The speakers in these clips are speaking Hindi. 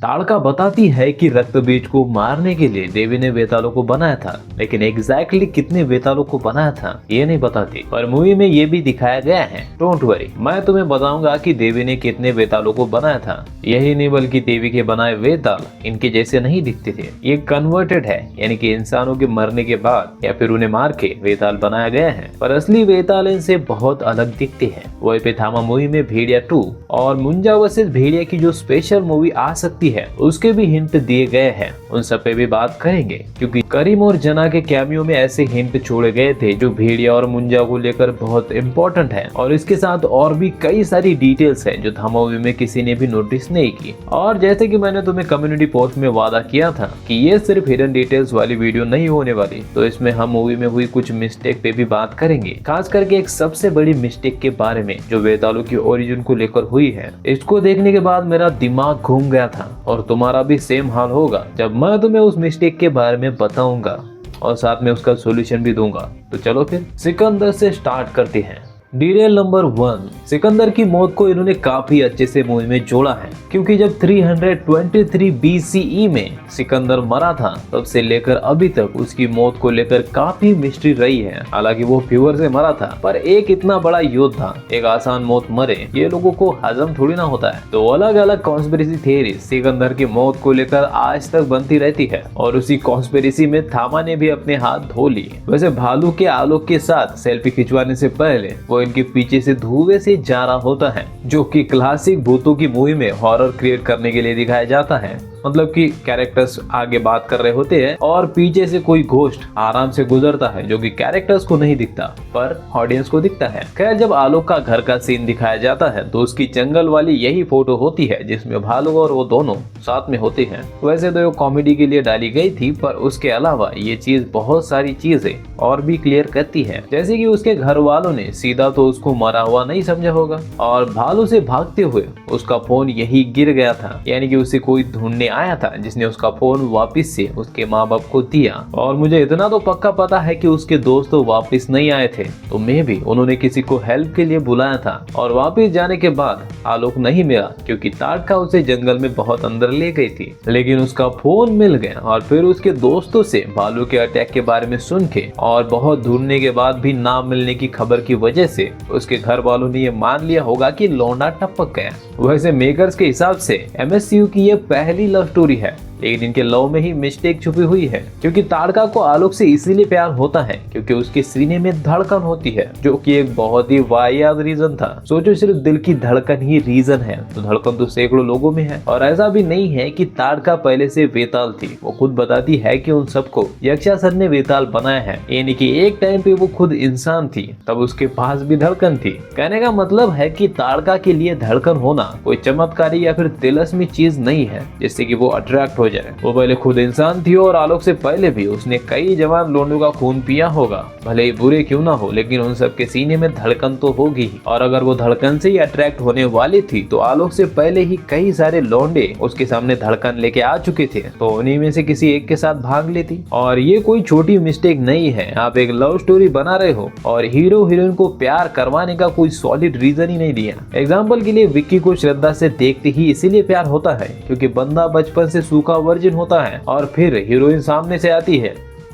ताड़का बताती है कि रक्त बीज को मारने के लिए देवी ने वेतालों को बनाया था, लेकिन एग्जैक्टली कितने वेतालों को बनाया था ये नहीं बताती। पर मूवी में ये भी दिखाया गया है। डोंट वरी, मैं तुम्हें बताऊंगा कि देवी ने कितने वेतालों को बनाया था। यही नहीं बल्कि देवी के बनाए वेताल इनके जैसे नहीं दिखते थे। ये कन्वर्टेड है, यानी कि इंसानों के मरने के बाद या फिर उन्हें मार के वेताल बनाया गया है। पर असली वेताल इनसे बहुत अलग दिखते हैं। वही पे थामा मूवी में भेड़िया 2 और मुंजा वर्सेस भेड़िया की जो स्पेशल मूवी आ सकती है उसके भी हिंट दिए गए हैं। उन सब पे भी बात करेंगे, क्योंकि करीम और जना के कैमियो में ऐसे हिंट छोड़े गए थे जो भेड़िया और मुंजा को लेकर बहुत इंपॉर्टेंट है। और इसके साथ और भी कई सारी डिटेल्स है जो थामा मूवी में किसी ने भी नोटिस नहीं की। और जैसे कि मैंने तुम्हें कम्युनिटी पोस्ट में वादा किया था कि ये सिर्फ हिडन डिटेल्स वाली वीडियो नहीं होने वाली, तो इसमें हम मूवी में हुई कुछ मिस्टेक पे भी बात करेंगे। खास करके एक सबसे बड़ी मिस्टेक के बारे में जो वेतालों की ओरिजिन को लेकर हुई है। इसको देखने के बाद मेरा दिमाग घूम गया था और तुम्हारा भी सेम हाल होगा जब मैं तुम्हें उस मिस्टेक के बारे में बताऊंगा और साथ में उसका सॉल्यूशन भी दूंगा। तो चलो फिर सिकंदर से स्टार्ट करते हैं। डिटेल नंबर 1, सिकंदर की मौत को इन्होंने काफी अच्छे से मूवी में जोड़ा है, क्योंकि जब 323 BCE में सिकंदर मरा था तब से लेकर अभी तक उसकी मौत को लेकर काफी मिस्ट्री रही है। हालांकि वो फीवर से मरा था, पर एक इतना बड़ा योद्धा एक आसान मौत मरे ये लोगों को हजम थोड़ी ना होता है। तो अलग अलग कॉन्स्पिरेसी थ्योरी सिकंदर की मौत को लेकर आज तक बनती रहती है, और उसी कॉन्स्पिरेसी में थामा ने भी अपने हाथ धो लिए। वैसे भालू के आलोक के साथ सेल्फी खिंचवाने से पहले इनके पीछे से धुएं से जा रहा होता है, जो कि क्लासिक भूतों की मूवी में हॉरर क्रिएट करने के लिए दिखाया जाता है। मतलब कि कैरेक्टर्स आगे बात कर रहे होते हैं और पीछे से कोई घोस्ट आराम से गुजरता है, जो कि कैरेक्टर्स को नहीं दिखता पर ऑडियंस को दिखता है। खैर, जब आलोक का घर का सीन दिखाया जाता है तो उसकी जंगल वाली यही फोटो होती है जिसमें भालू और वो दोनों साथ में होते हैं। वैसे तो ये कॉमेडी के लिए डाली गई थी, पर उसके अलावा ये चीज बहुत सारी चीजें और भी क्लियर करती है। जैसे कि उसके घर वालों ने सीधा तो उसको मरा हुआ नहीं समझा होगा, और भालू से भागते हुए उसका फोन यही गिर गया था, यानी कि उसे कोई ढूंढने आया था जिसने उसका फोन वापस से उसके माँ बाप को दिया। और मुझे इतना तो पक्का पता है कि उसके दोस्त तो वापस नहीं आए थे, तो मे भी उन्होंने किसी को हेल्प के लिए बुलाया था। और वापस जाने के बाद आलोक नहीं मिला, क्योंकि ताड़का उसे जंगल में बहुत अंदर ले गई थी, लेकिन उसका फोन मिल गया। और फिर उसके दोस्तों से भालू के अटैक के बारे में सुन के और बहुत ढूंढने के बाद भी ना मिलने की खबर की वजह से उसके घर वालों ने ये मान लिया होगा कि लौंडा टपक गया। वैसे मेकर्स के हिसाब से MSU की ये पहली लव स्टोरी है, लेकिन इनके लव में ही मिस्टेक छुपी हुई है। क्योंकि ताड़का को आलोक से इसीलिए प्यार होता है क्योंकि उसके सीने में धड़कन होती है, जो कि एक बहुत ही वाहियात रीजन था। सोचो, सिर्फ दिल की धड़कन ही रीजन है, तो धड़कन तो सैकड़ों लोगों में है। और ऐसा भी नहीं है कि ताड़का पहले से वेताल थी, वो खुद बताती है कि उन सबको यक्षासुर ने वेताल बनाया है, यानी कि एक टाइम पे वो खुद इंसान थी, तब उसके पास भी धड़कन थी। कहने का मतलब है कि ताड़का के लिए धड़कन होना कोई चमत्कारी या फिर तिलस्मी चीज नहीं है जिससे कि वो अट्रैक्ट हो जाए। वो पहले खुद इंसान थी और आलोक से पहले भी उसने कई जवान लोंडों का खून पिया होगा, भले ही बुरे क्यों ना हो, लेकिन उन सब के सीने में धड़कन तो होगी ही। और अगर वो धड़कन से ही अट्रैक्ट होने वाली थी तो आलोक से पहले ही कई सारे लौंडे उसके सामने धड़कन लेके आ चुके थे, तो उन्हीं में से किसी एक के साथ भाग लेती। और ये कोई छोटी मिस्टेक नहीं है। आप एक लव स्टोरी बना रहे हो और हीरो हीरोइन को प्यार करवाने का कोई सॉलिड रीजन ही नहीं दिया। एग्जाम्पल के लिए विक्की को श्रद्धा से देखते ही इसीलिए प्यार होता है क्योंकि बंदा बचपन से सूखा वर्जिन होता है, और फिर हीरोइन सामने से आती है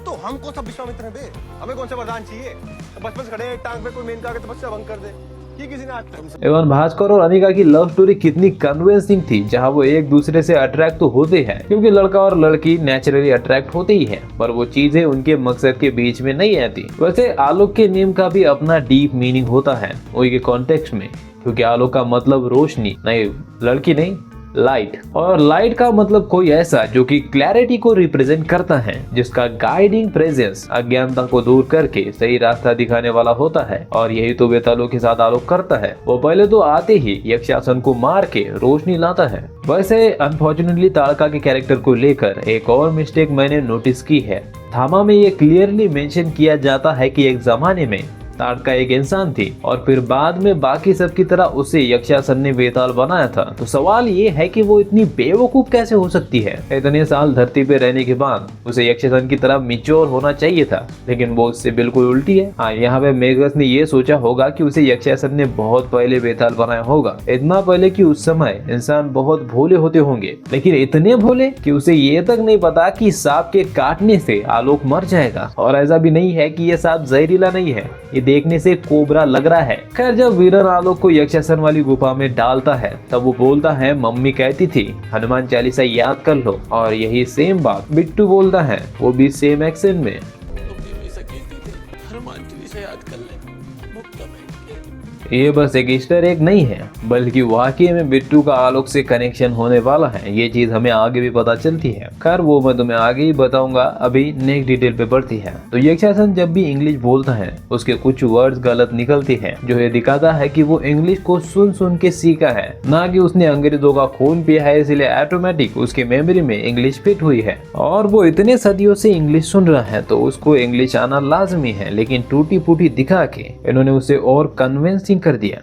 तो हम कौन सा विश्वामित्र हैं बे? हमें कौन सा वरदान चाहिए? बचपन से खड़े हैं टांग पे, कोई मेन का आके तपस्या भंग कर दे, ये किसी ने आज तक। एवं भास्कर और अनिका की लव स्टोरी कितनी कन्विंसिंग थी, जहां वो एक दूसरे से अट्रैक्ट तो होते हैं क्योंकि लड़का और लड़की नेचुरली अट्रैक्ट होते ही हैं, पर वो चीजें उनके मकसद के बीच में नहीं आती। वैसे आलोक के नेम का भी अपना डीप मीनिंग होता है मूवी के कॉन्टेक्स्ट में, क्योंकि आलोक का मतलब रोशनी नहीं, लड़की नहीं, लाइट। और लाइट का मतलब कोई ऐसा जो कि क्लैरिटी को रिप्रेजेंट करता है, जिसका गाइडिंग प्रेजेंस अज्ञानता को दूर करके सही रास्ता दिखाने वाला होता है। और यही तो वेतालों के साथ आलोक करता है। वो पहले तो आते ही यक्षासन को मार के रोशनी लाता है। वैसे अनफॉर्चुनेटली ताड़का के कैरेक्टर को लेकर एक और मिस्टेक मैंने नोटिस की है। थामा में ये क्लियरली मेंशन किया जाता है कि एक जमाने में ताड़का एक इंसान थी और फिर बाद में बाकी सब की तरह उसे यक्षासन ने वेताल बनाया था। तो सवाल ये है कि वो इतनी बेवकूफ कैसे हो सकती है। इतने साल धरती पे रहने के बाद उसे यक्षासन की तरह मिच्योर होना चाहिए था, लेकिन वो उससे बिल्कुल उल्टी है। हाँ, यहाँ पे मेघस ने ये सोचा होगा कि उसे यक्षासन ने बहुत पहले वेताल बनाया होगा, इतना पहले कि उस समय इंसान बहुत भोले होते होंगे, लेकिन इतने भोले कि उसे ये तक नहीं पता कि सांप के काटने से आलोक मर जाएगा। और ऐसा भी नहीं है कि ये सांप जहरीला नहीं है, ये देखने से कोबरा लग रहा है। खैर, जब वीरन आलोक को यक्षासन वाली गुफा में डालता है तब वो बोलता है, मम्मी कहती थी हनुमान चालीसा याद कर लो। और यही सेम बात बिट्टू बोलता है, वो भी सेम एक्सेंट में। ये बस एक ईस्टर एग नहीं है, बल्कि वाकई में बिट्टू का आलोक से कनेक्शन होने वाला है। ये चीज हमें आगे भी पता चलती है। खैर, वो मैं तुम्हें आगे ही बताऊंगा, अभी नेक्स्ट डिटेल पे बढ़ती है। तो यक्षासन जब भी इंग्लिश बोलता है उसके कुछ वर्ड्स गलत निकलती है, जो ये दिखाता है कि वो इंग्लिश को सुन सुन के सीखा है, ना कि उसने अंग्रेजों का खून पिया है। इसलिए ऑटोमेटिक उसकी मेमोरी में इंग्लिश फिट हुई है और वो इतने सदियों से इंग्लिश सुन रहा है, तो उसको इंग्लिश आना लाजमी है। लेकिन टूटी फूटी दिखा के इन्होंने उसे और कन्विंसिंग कर दिया।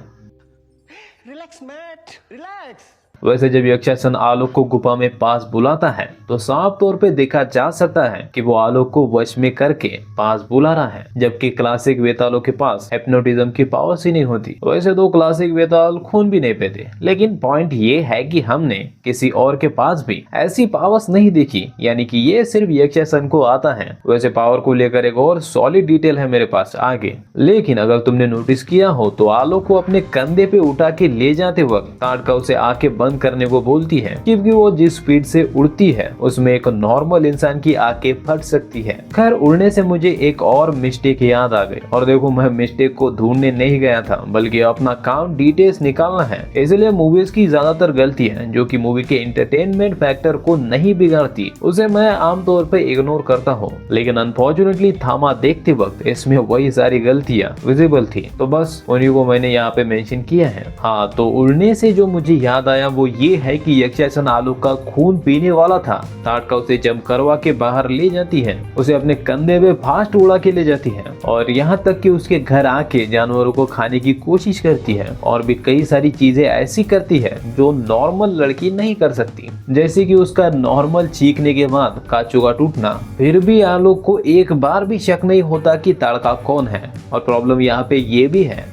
Relax mat, relax. वैसे जब यक्षासन आलोक को गुफा में पास बुलाता है तो साफ तौर पे देखा जा सकता है कि वो आलोक को वश में करके पास बुला रहा है, जबकि क्लासिक वेतालों के पास हिप्नोटिज्म की पावर्स ही नहीं होती। वैसे तो क्लासिक वेताल खून भी नहीं पीते, लेकिन पॉइंट ये है कि हमने किसी और के पास भी ऐसी पावर्स नहीं देखी, यानी कि ये सिर्फ यक्षासन को आता है। वैसे पावर को लेकर एक और सॉलिड डिटेल है मेरे पास आगे, लेकिन अगर तुमने नोटिस किया हो तो आलोक को अपने कंधे पे उठा के ले जाते वक्त ताड़का उसे आंखें बंद करने को बोलती है, क्योंकि वो जिस स्पीड से उड़ती है उसमें एक नॉर्मल इंसान की आंखें फट सकती है। खैर, उड़ने से मुझे एक और मिस्टेक याद आ गई, और देखो मैं मिस्टेक को ढूंढने नहीं गया था, बल्कि अपना काम डिटेल्स निकालना है। इसलिए मूवीज की ज्यादातर गलतियां जो कि मूवी के एंटरटेनमेंट फैक्टर को नहीं बिगाड़ती, उसे मैं आमतौर पर इग्नोर करता हूँ, लेकिन अनफॉर्चुनेटली थामा देखते वक्त इसमें वही सारी गलतियां विजिबल थी, तो बस उन्हीं को मैंने यहाँ पे मेंशन किया है। हाँ, तो उड़ने से जो मुझे याद आया वो ये है कि यक्षासन आलोक का खून पीने वाला था। ताड़का उसे जंप करवा के बाहर ले जाती है, उसे अपने कंधे पे फास्ट उड़ा के ले जाती है, और यहाँ तक कि उसके घर आके जानवरों को खाने की कोशिश करती है, और भी कई सारी चीजें ऐसी करती है जो नॉर्मल लड़की नहीं कर सकती, जैसे कि उसका नॉर्मल चीखने के बाद कांचों का टूटना। फिर भी आलोक को एक बार भी शक नहीं होता कि ताड़का कौन है, और प्रॉब्लम यहाँ पे ये भी है,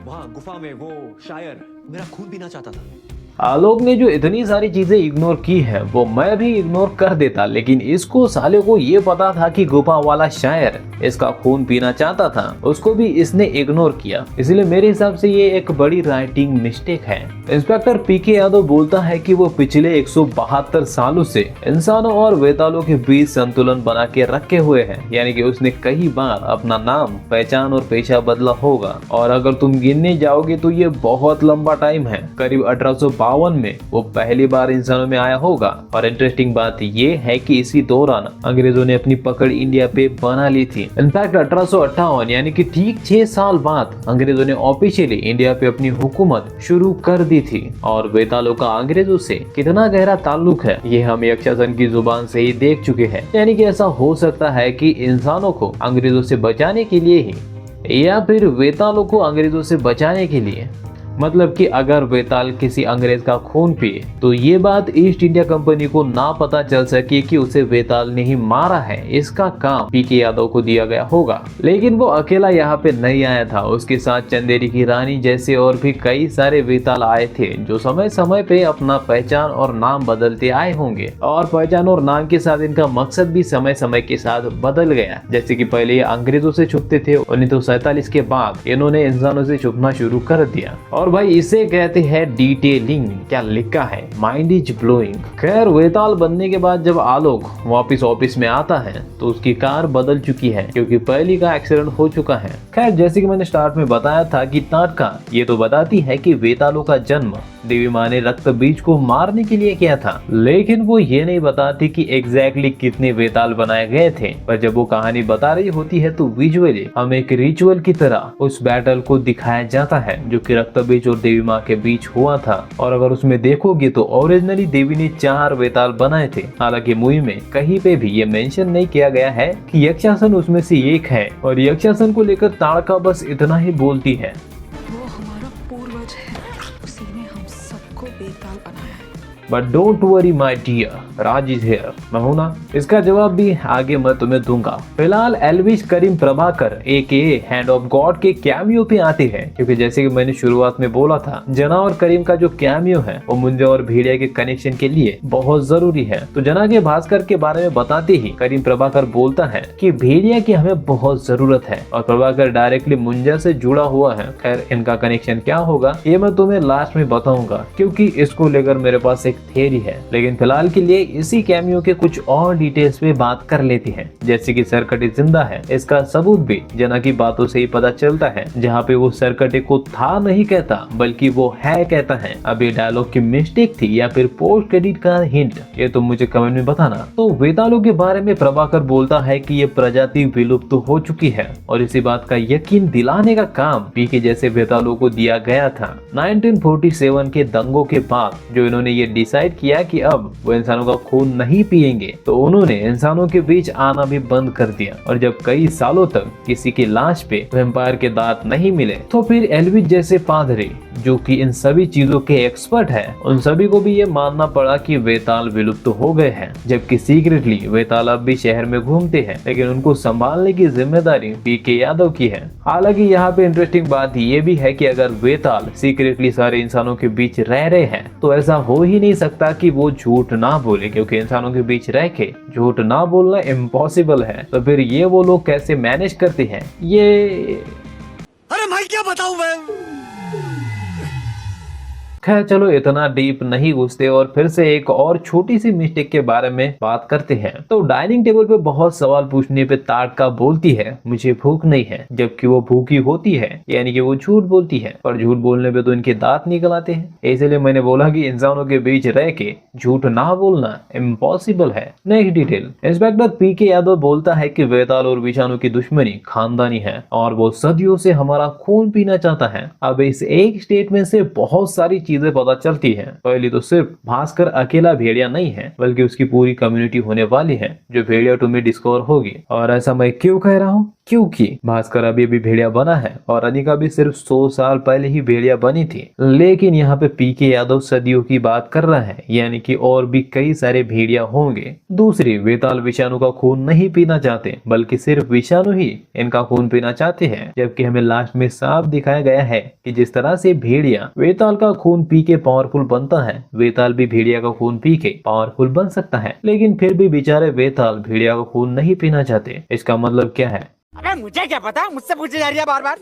वहाँ गुफा में वो शायर मेरा खून पीना चाहता था। आलोक ने जो इतनी सारी चीजें इग्नोर की है वो मैं भी इग्नोर कर देता, लेकिन इसको साले को ये पता था कि गुफा वाला शायर इसका खून पीना चाहता था, उसको भी इसने इग्नोर किया। इसलिए मेरे हिसाब से ये एक बड़ी राइटिंग मिस्टेक है। इंस्पेक्टर पीके यादव बोलता है कि वो पिछले 172 सालों से इंसानों और वेतालों के बीच संतुलन बना के रखे हुए हैं, यानी कि उसने कई बार अपना नाम, पहचान और पेशा बदला होगा, और अगर तुम गिनने जाओगे तो ये बहुत लंबा टाइम है। करीब 1852 में वो पहली बार इंसानों में आया होगा, और इंटरेस्टिंग बात ये है कि इसी दौरान अंग्रेजों ने अपनी पकड़ इंडिया पे बना ली थी। इनफैक्ट 1858 यानी कि ठीक 6 साल बाद अंग्रेजों ने ऑफिशियली इंडिया पे अपनी हुकूमत शुरू कर दी थी। और वेतालों का अंग्रेजों से कितना गहरा ताल्लुक है ये हम यक्षासन की जुबान से ही देख चुके हैं। यानी कि ऐसा हो सकता है कि इंसानों को अंग्रेजों से बचाने के लिए ही, या फिर वेतालों को अंग्रेजों से बचाने के लिए। मतलब कि अगर वेताल किसी अंग्रेज का खून पिए तो ये बात ईस्ट इंडिया कंपनी को ना पता चल सके कि उसे वेताल ने ही मारा है, इसका काम पीके यादव को दिया गया होगा। लेकिन वो अकेला यहाँ पे नहीं आया था, उसके साथ चंदेरी की रानी जैसे और भी कई सारे वेताल आए थे, जो समय समय पे अपना पहचान और नाम बदलते आए होंगे, और पहचान और नाम के साथ इनका मकसद भी समय समय के साथ बदल गया। जैसे कि पहले ये अंग्रेजों से छुपते थे, 1947 के बाद इन्होंने इंसानों से छुपना शुरू कर दिया, और भाई इसे कहते हैं डिटेलिंग। क्या लिखा है, माइंड इज ब्लोइंग। खैर, वेताल बनने के बाद जब आलोक वापस ऑफिस में आता है तो उसकी कार बदल चुकी है, क्योंकि पहली का एक्सीडेंट हो चुका है। खैर, जैसे कि मैंने स्टार्ट में बताया था कि ताड़का ये तो बताती है कि वेतालों का जन्म देवी माँ ने रक्त बीज को मारने के लिए किया था, लेकिन वो ये नहीं बताती कि एग्जैक्टली कितने वेताल बनाए गए थे। पर जब वो कहानी बता रही होती है तो विजुअली हमें एक रिचुअल की तरह उस बैटल को दिखाया जाता है, जो कि रक्त एल्विश और देवी माँ के बीच हुआ था। और अगर उसमें देखोगे तो ओरिजिनली देवी ने 4 वेताल बनाए थे। हालांकि मूवी में कहीं पे भी ये मेंशन नहीं किया गया है कि यक्षासन उसमें से एक है, और यक्षासन को लेकर ताड़का बस इतना ही बोलती है, वो हमारा पूर्वज है, उसी ने हम सबको बेताल बनाया है। But don't worry my dear, Raj is here. मैं हूं ना? इसका जवाब भी आगे मैं तुम्हें दूंगा। फिलहाल एल्विश करीम प्रभाकर एके हैंड ऑफ गॉड के कैमियो पे आते हैं, क्योंकि जैसे कि मैंने शुरुआत में बोला था, जना और करीम का जो कैमियो है वो मुंजा और भेड़िया के कनेक्शन के लिए बहुत जरूरी है। तो जना के भास्कर के बारे में बताते ही करीम प्रभाकर बोलता है कि भेड़िया की हमें बहुत जरूरत है, और प्रभाकर डायरेक्टली मुंजा से जुड़ा हुआ है। खैर इनका कनेक्शन क्या होगा ये मैं तुम्हें लास्ट में बताऊंगा, क्योंकि इसको लेकर मेरे पास एक थियरी है। लेकिन फिलहाल के लिए इसी कैमियो के कुछ और डिटेल्स पे बात कर लेते हैं। जैसे कि सरकटे जिंदा है, इसका सबूत भी जना की बातों से ही पता चलता है, जहाँ पे वो सरकटे को था नहीं कहता बल्कि वो है कहता है। अब ये डायलॉग की मिस्टेक थी या फिर पोस्ट क्रेडिट का हिंट, ये तुम मुझे कमेंट में बताना। तो वेतालों के बारे में प्रभाकर बोलता है कि ये प्रजाति विलुप्त हो चुकी है, और इसी बात का यकीन दिलाने का काम पीके जैसे वेतालों को दिया गया था। 1947 के दंगों के बाद जो इन्होंने ये डिसाइड किया कि अब वो इंसानों का खून नहीं पिएंगे, तो उन्होंने इंसानों के बीच आना भी बंद कर दिया। और जब कई सालों तक किसी की लाश पे वैम्पायर के दांत नहीं मिले, तो फिर एल्विश जैसे पादरी जो कि इन सभी चीजों के एक्सपर्ट हैं, उन सभी को भी ये मानना पड़ा कि वेताल विलुप्त हो गए हैं। जबकि सीक्रेटली वेताल अब भी शहर में घूमते हैं, लेकिन उनको संभालने की जिम्मेदारी पीके यादव की है। हालांकि यहाँ पे इंटरेस्टिंग बात ये भी है कि अगर वेताल सीक्रेटली सारे इंसानों के बीच रह रहे हैं, तो ऐसा हो ही नहीं सकता कि वो झूठ ना बोले, क्योंकि इंसानों के बीच रह के झूठ ना बोलना इम्पॉसिबल है। तो फिर ये वो लोग कैसे मैनेज करते हैं ये अरे भाई क्या बताऊं मैं। खैर चलो इतना डीप नहीं घुसते और फिर से एक और छोटी सी मिस्टेक के बारे में बात करते हैं। तो डाइनिंग टेबल पे बहुत सवाल पूछने पे ताड़का बोलती है मुझे भूख नहीं है, जबकि वो भूखी होती है, यानी कि वो झूठ बोलती है। पर झूठ बोलने पे तो इनके दांत निकल आते हैं। इसलिए मैंने बोला कि इंसानों के बीच रह के झूठ ना बोलना इम्पॉसिबल है। नेक्स्ट डिटेल, इंस्पेक्टर पीके यादव बोलता है कि वेताल और विषाणु की दुश्मनी खानदानी है और वो सदियों से हमारा खून पीना चाहता है। अब इस एक स्टेटमेंट से बहुत सारी चीजें पता चलती हैं। पहली तो सिर्फ भास्कर अकेला भेड़िया नहीं है, बल्कि उसकी पूरी कम्युनिटी होने वाली है जो भेड़िया टू में डिस्कवर होगी। और ऐसा मैं क्यों कह रहा हूँ? क्योंकि भास्कर अभी भी भेड़िया बना है और अनिका भी सिर्फ 100 साल पहले ही भेड़िया बनी थी। लेकिन यहाँ पे पीके यादव सदियों की बात कर रहा है, यानी कि और भी कई सारे भेड़िया होंगे। दूसरी, वेताल विषाणु का खून नहीं पीना चाहते, बल्कि सिर्फ विषाणु ही इनका खून पीना चाहते हैं। जबकि हमें लास्ट में साफ दिखाया गया है कि जिस तरह से भेड़िया वेताल का खून पी के पावरफुल बनता है, वेताल भी भेड़िया का खून पी के पावरफुल बन सकता है। लेकिन फिर भी बेचारे वेताल भेड़िया का खून नहीं पीना चाहते। इसका मतलब क्या है? अबे मुझे क्या पता, मुझसे पूछे जा रही है बार बार।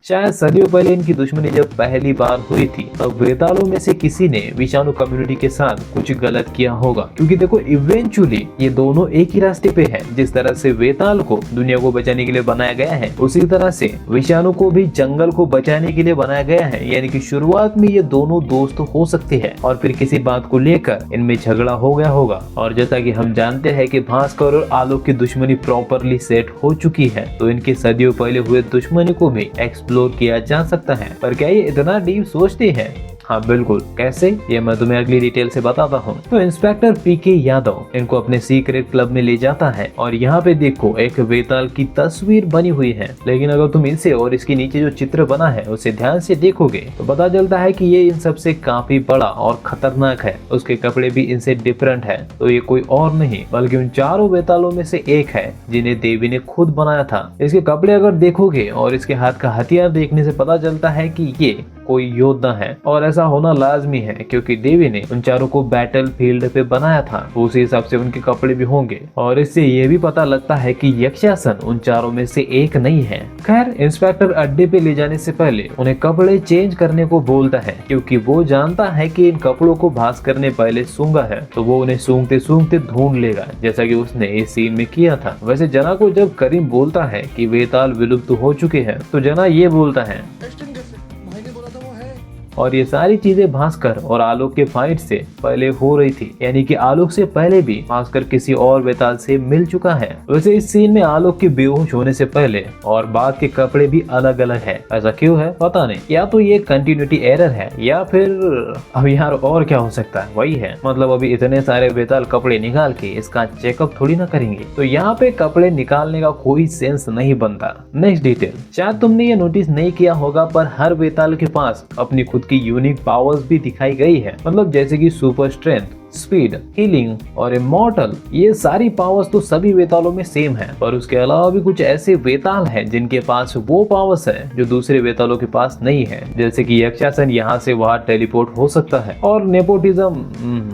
शायद सदियों पहले इनकी दुश्मनी जब पहली बार हुई थी, तब वेतालों में से किसी ने विषाणु कम्युनिटी के साथ कुछ गलत किया होगा। क्योंकि देखो इवेंचुअली ये दोनों एक ही रास्ते पे हैं। जिस तरह से वेताल को दुनिया को बचाने के लिए बनाया गया है, उसी तरह से विषाणु को भी जंगल को बचाने के लिए बनाया गया है। यानी कि शुरुआत में ये दोनों दोस्त हो सकते हैं और फिर किसी बात को लेकर इनमें झगड़ा हो गया होगा। और जैसा कि हम जानते हैं कि भास्कर और आलोक की दुश्मनी प्रॉपरली सेट हो चुकी है, तो इनके सदियों पहले हुए दुश्मनी को भी एक्सप्लोर किया जा सकता है। पर क्या ये इतना डीप सोचते हैं? हाँ बिल्कुल। कैसे, ये मैं तुम्हें अगली डिटेल से बताता हूँ। तो इंस्पेक्टर पीके यादव इनको अपने सीक्रेट क्लब में ले जाता है और यहाँ पे देखो एक वेताल की तस्वीर बनी हुई है। लेकिन अगर तुम इसे और इसके नीचे जो चित्र बना है उसे ध्यान से देखोगे तो पता चलता है कि ये इन सबसे काफी बड़ा और खतरनाक है। उसके कपड़े भी इनसे डिफरेंट है। तो ये कोई और नहीं बल्कि उन चारों वेतालों में से एक है जिन्हें देवी ने खुद बनाया था। इसके कपड़े अगर देखोगे और इसके हाथ का हथियार देखने से पता चलता है कि ये कोई योद्धा है। और ऐसा होना लाजमी है क्योंकि देवी ने उन चारों को बैटल फील्ड पे बनाया था, तो उसी हिसाब से उनके कपड़े भी होंगे। और इससे ये भी पता लगता है कि यक्षासन उन चारों में से एक नहीं है। खैर इंस्पेक्टर अड्डे पे ले जाने से पहले उन्हें कपड़े चेंज करने को बोलता है, क्योंकि वो जानता है कि इन कपड़ों को भास्कर ने पहले सूंघा है, तो वो उन्हें सूंघते सूंघते ढूंढ लेगा, जैसा कि उसने इस सीन में किया था। वैसे जना को जब करीम बोलता है कि वेताल विलुप्त हो चुके हैं, तो जना ये बोलता है टेस्टिंग कैसे? भाई ने बोला था वो है। और ये सारी चीजें भास्कर और आलोक के फाइट से पहले हो रही थी, यानी कि आलोक से पहले भी भास्कर किसी और वेताल से मिल चुका है। वैसे इस सीन में आलोक के बेहोश होने से पहले और बाद के कपड़े भी अलग अलग है। ऐसा क्यों है पता नहीं, या तो ये कंटिन्यूटी एरर है या फिर अब यार और क्या हो सकता है। वही है, मतलब अभी इतने सारे वेताल कपड़े निकाल के इसका चेकअप थोड़ी ना करेंगे, तो यहाँ पे कपड़े निकालने का कोई सेंस नहीं बनता। नेक्स्ट डिटेल, शायद तुमने ये नोटिस नहीं किया होगा पर हर वेताल के पास अपनी खुद की यूनिक पावर्स भी दिखाई गई है। मतलब जैसे कि सुपर स्ट्रेंथ, स्पीड, हीलिंग और इमॉर्टल, ये सारी पावर्स तो सभी वेतालों में सेम है। पर उसके अलावा भी कुछ ऐसे वेताल हैं जिनके पास वो पावर्स है जो दूसरे वेतालों के पास नहीं है। जैसे कि यक्षासन यहाँ से वहाँ टेलीपोर्ट हो सकता है और नेपोटिज्म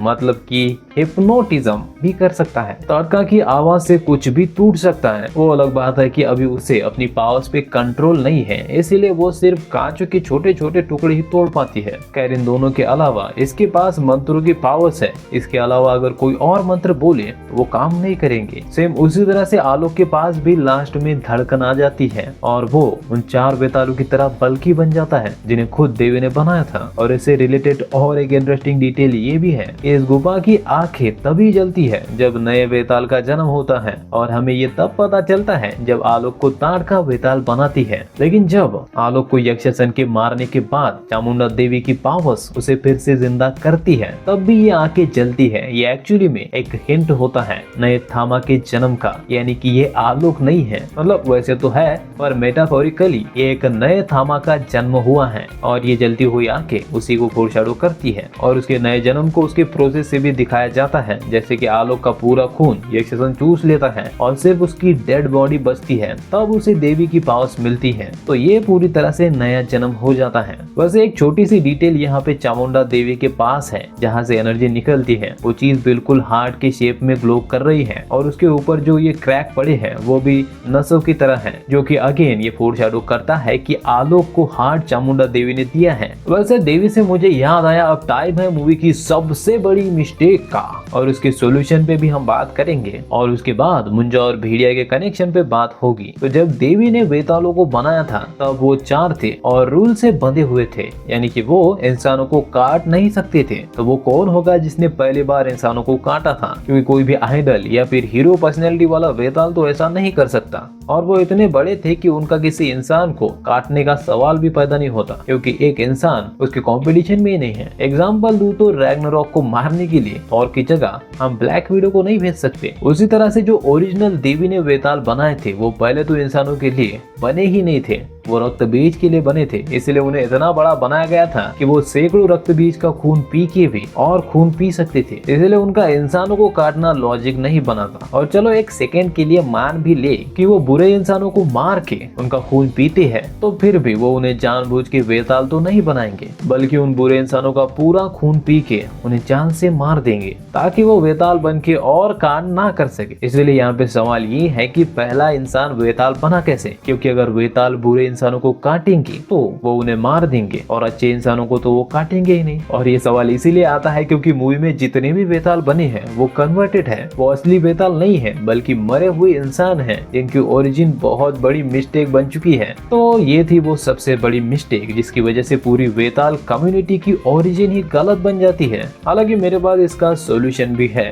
मतलब कि हिप्नोटिज्म भी कर सकता है। तड़का की आवाज से कुछ भी टूट सकता है। वो अलग बात है कि अभी उसे अपनी पावर्स पे कंट्रोल नहीं है, इसीलिए वो सिर्फ कांचों के छोटे छोटे टुकड़े ही तोड़ पाती है। खैर इन दोनों के अलावा इसके पास मंत्रों की पावर्स है। इसके अलावा अगर कोई और मंत्र बोले तो वो काम नहीं करेंगे। सेम उसी तरह से आलोक के पास भी लास्ट में धड़कन आ जाती है और वो उन 4 वेतालों की तरह बल्कि बन जाता है जिन्हें खुद देवी ने बनाया था। और इससे रिलेटेड और एक इंटरेस्टिंग डिटेल ये भी है, इस गुफा की आंखें तभी जलती है जब नए वेताल का जन्म होता है और हमें ये तब पता चलता है जब आलोक को ताड़का वेताल बनाती है। लेकिन जब आलोक को यक्षसन के मारने के बाद चामुंडा देवी की पावर्स उसे फिर से जिंदा करती है, तब भी ये आंखें जलती है। ये एक्चुअली में एक हिंट होता है नए थामा के जन्म का, यानी कि ये आलोक नहीं है, मतलब वैसे तो है पर मेटाफोरिकली ये एक नए थामा का जन्म हुआ है और ये जलती हुई आंखें उसी को फोरशैडो करती है। और उसके नए जन्म को उसके प्रोसेस से भी दिखाया जाता है, जैसे कि आलोक का पूरा खून यक्षसन चूस लेता है और सिर्फ उसकी डेड बॉडी बचती है, तब उसे देवी की पावर्स मिलती है। तो ये पूरी तरह से नया जन्म हो जाता है। वैसे एक छोटी सी डिटेल यहाँ पे चामुंडा देवी के पास है, जहाँ से एनर्जी निकलती है वो चीज बिल्कुल हार्ट के शेप में ग्लो कर रही है और उसके ऊपर जो ये क्रैक पड़े हैं वो भी नसों की तरह है, जो कि अगेन ये फोरशैडो करता है कि आलोक को हार्ट चामुंडा देवी ने दिया है। वैसे देवी से मुझे याद आया, अब टाइम है मूवी की सबसे बड़ी मिस्टेक का और उसके सॉल्यूशन पे भी हम बात करेंगे और उसके बाद मुंजा और भेड़िया के कनेक्शन पे बात होगी। तो जब देवी ने वेतालों को बनाया था तब वो 4 थे और रूल से बंधे हुए थे, यानी कि वो इंसानों को काट नहीं सकते थे। तो वो कौन होगा जिसने पहली बार इंसानों को काटा था? क्योंकि कोई भी आइडल या फिर हीरो पर्सनैलिटी वाला वेताल तो ऐसा नहीं कर सकता और वो इतने बड़े थे कि उनका किसी इंसान को काटने का सवाल भी पैदा नहीं होता, क्योंकि एक इंसान उसके कंपटीशन में ही नहीं है। एग्जाम्पल दूं तो रैग्नारॉक को मारने के लिए थॉर की जगह हम ब्लैक विडो को नहीं भेज सकते। उसी तरह से जो ओरिजिनल देवी ने वेताल बनाए थे वो पहले तो इंसानों के लिए बने ही नहीं थे, वो रक्त बीज के लिए बने थे। इसलिए उन्हें इतना बड़ा बनाया गया था कि वो सैकड़ों रक्त बीज का खून पी के भी और खून पी सकते थे। इसलिए उनका इंसानों को काटना लॉजिक नहीं बना था। और चलो एक सेकेंड के लिए मान भी ले कि वो बुरे इंसानों को मार के उनका खून पीते हैं, तो फिर भी वो उन्हें जानबूझ के वेताल तो नहीं बनाएंगे, बल्कि उन बुरे इंसानों का पूरा खून पी के उन्हें जान से मार देंगे ताकि वो वेताल बन के और कांड ना कर सके। इसलिए यहाँ पे सवाल ये है कि पहला इंसान वेताल बना कैसे? क्योंकि अगर वेताल बुरे इंसानों को काटेंगे तो वो उन्हें मार देंगे और अच्छे इंसानों को तो वो काटेंगे ही नहीं। और ये सवाल इसीलिए आता है क्योंकि मूवी में जितने भी वेताल बने हैं वो कन्वर्टेड है, वो असली वेताल नहीं है बल्कि मरे हुए इंसान हैं जिनकी ओरिजिन बहुत बड़ी मिस्टेक बन चुकी है। तो ये थी वो सबसे बड़ी मिस्टेक जिसकी वजह से पूरी वेताल कम्युनिटी की ओरिजिन ही गलत बन जाती है। हालांकि मेरे पास इसका सॉल्यूशन भी है।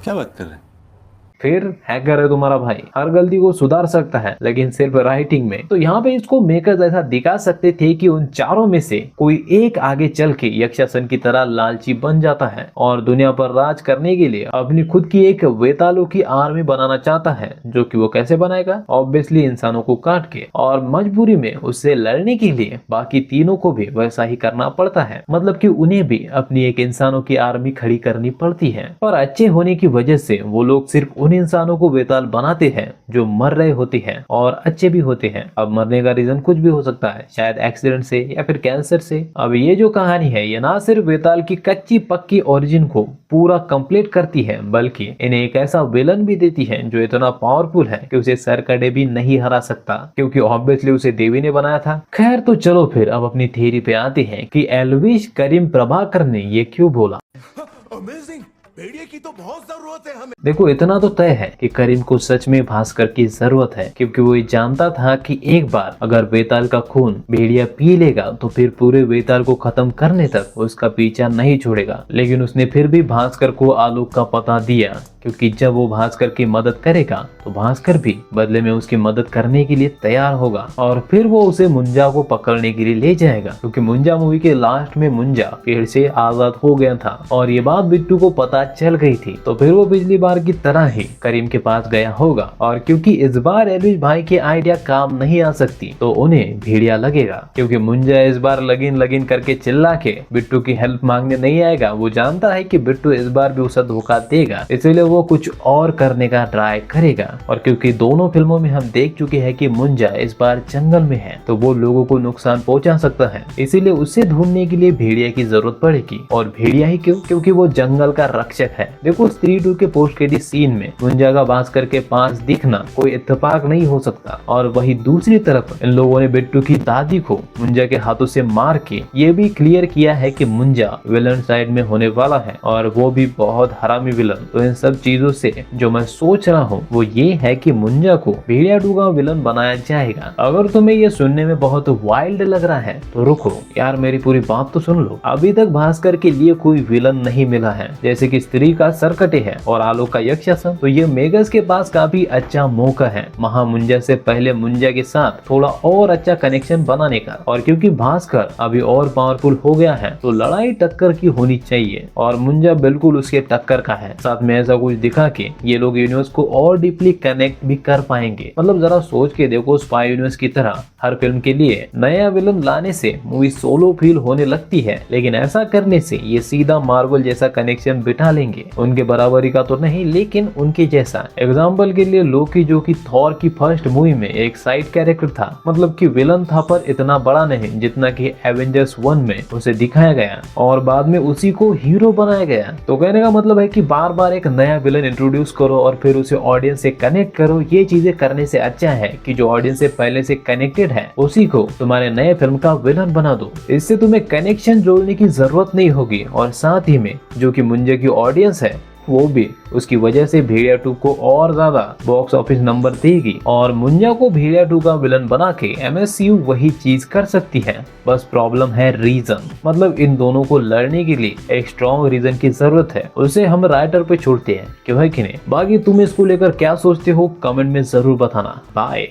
क्या बात कर रहे हैं? फिर हैकर है तुम्हारा भाई, हर गलती को सुधार सकता है लेकिन सिर्फ राइटिंग में। तो यहाँ पे इसको मेकर्स ऐसा दिखा सकते थे कि उन चारों में से कोई एक आगे चल के यक्षासन की तरह लालची बन जाता है और दुनिया पर राज करने के लिए अपनी खुद की एक वेतालों की आर्मी बनाना चाहता है, जो कि वो कैसे बनाएगा? ऑब्वियसली इंसानों को काट के, और मजबूरी में उससे लड़ने के लिए बाकी तीनों को भी वैसा ही करना पड़ता है। मतलब कि उन्हें भी अपनी एक इंसानों की आर्मी खड़ी करनी पड़ती है। और अच्छे होने की वजह से वो लोग सिर्फ उन इंसानों को वेताल बनाते हैं जो मर रहे होते हैं और अच्छे भी होते हैं। अब मरने का रीजन कुछ भी हो सकता है, शायद एक्सीडेंट से या फिर कैंसर से। अब ये जो कहानी है ये ना सिर्फ वेताल की कच्ची पक्की ओरिजिन को पूरा कंप्लीट करती है बल्कि इन्हें एक ऐसा विलन भी देती है जो इतना पावरफुल है कि उसे सरकड़े भी नहीं हरा सकता, क्योंकि ऑब्वियसली उसे देवी ने बनाया था। खैर तो चलो फिर अब अपनी थ्योरी पे आते हैं कि एल्विश करीम प्रभाकर ने ये क्यों बोला। अमेजिंग, भेड़िए की तो बहुत जरूरत है हमें। देखो इतना तो तय है कि करीम को सच में भास्कर की जरूरत है, क्योंकि वो ये जानता था कि एक बार अगर बेताल का खून भेड़िया पी लेगा तो फिर पूरे बेताल को खत्म करने तक उसका पीछा नहीं छोड़ेगा। लेकिन उसने फिर भी भास्कर को आलोक का पता दिया, क्योंकि जब वो भास्कर की मदद करेगा तो भास्कर भी बदले में उसकी मदद करने के लिए तैयार होगा और फिर वो उसे मुंजा को पकड़ने के लिए ले जाएगा, क्योंकि मुंजा मूवी के लास्ट में मुंजा पेड़ से आजाद हो गया था और ये बात बिट्टू को पता चल गई थी। तो फिर वो पिछली बार की तरह ही करीम के पास गया होगा और क्योंकि इस बार एलविश भाई की आइडिया काम नहीं आ सकती तो उन्हें भेड़िया लगेगा, क्योंकि मुंजा इस बार लगिन लगिन करके चिल्ला के बिट्टू की हेल्प मांगने नहीं आएगा। वो जानता है कि बिट्टू इस बार भी उसे धोखा देगा, इसलिए वो कुछ और करने का ट्राई करेगा। और क्योंकि दोनों फिल्मों में हम देख चुके हैं कि मुंजा इस बार जंगल में है तो वो लोगों को नुकसान पहुंचा सकता है, इसीलिए उसे ढूंढने के लिए भेड़िया की जरूरत पड़ेगी। और भेड़िया ही क्यों? क्योंकि वो जंगल का रक्षक है। देखो स्त्री 2 के पोस्ट क्रेडिट सीन में मुंजा का भास्कर के पास दिखना कोई इत्तेफाक नहीं हो सकता। और वही दूसरी तरफ इन लोगों ने बिट्टू की दादी को मुंजा के हाथों से मार के ये भी क्लियर किया है कि मुंजा विलन साइड में होने वाला है और वो भी बहुत हरामी विलन। तो इन सब चीजों से जो मैं सोच रहा हूँ वो ये है कि मुंजा को भेड़िया 2 का विलन बनाया जाएगा। अगर तुम्हें ये सुनने में बहुत वाइल्ड लग रहा है तो रुको यार, मेरी पूरी बात तो सुन लो। अभी तक भास्कर के लिए कोई विलन नहीं मिला है, जैसे कि स्त्री का सरकटे है और आलोक का यक्षासन। तो ये मेगस के पास काफी अच्छा मौका है महा मुंजा से पहले मुंजा के साथ थोड़ा और अच्छा कनेक्शन बनाने का। और क्योंकि भास्कर अभी और पावरफुल हो गया है तो लड़ाई टक्कर की होनी चाहिए और मुंजा बिल्कुल उसके टक्कर का है। साथ में ऐसा कुछ दिखा के ये लोग यूनिवर्स को और डीपली कनेक्ट भी कर पाएंगे। मतलब जरा सोच के देखो, स्पाई यूनिवर्स की तरह हर फिल्म के लिए नया विलन लाने से मूवी सोलो फील होने लगती है, लेकिन ऐसा करने से ये सीधा मार्वल जैसा कनेक्शन बिठा लेंगे। उनके बराबरी का तो नहीं लेकिन उनके जैसा। एग्जाम्पल के लिए लोकी, जो कि थॉर की फर्स्ट मूवी में एक साइड कैरेक्टर था, मतलब कि विलन था पर इतना बड़ा नहीं जितना कि एवेंजर्स 1 में उसे दिखाया गया और बाद में उसी को हीरो बनाया गया। तो कहने का मतलब है कि बार बार एक नया विलन इंट्रोड्यूस करो और फिर उसे ऑडियंस से कनेक्ट करो। ये चीजें करने से अच्छा है कि जो ऑडियंस से पहले से कनेक्टेड है उसी को तुम्हारे नए फिल्म का विलन बना दो। इससे तुम्हें कनेक्शन जोड़ने की जरूरत नहीं होगी और साथ ही में जो कि मुंजा की ऑडियंस है वो भी उसकी वजह से भेड़िया 2 को और ज्यादा बॉक्स ऑफिस नंबर देगी और मुंजा को भेड़िया 2 का विलन बना के MSU वही चीज कर सकती है। बस प्रॉब्लम है रीजन, मतलब इन दोनों को लड़ने के लिए एक स्ट्रॉन्ग रीजन की जरूरत है। उसे हम राइटर पे छोड़ते हैं, क्यों है कि नहीं? बाकी तुम इसको लेकर क्या सोचते हो कमेंट में जरूर बताना। बाय।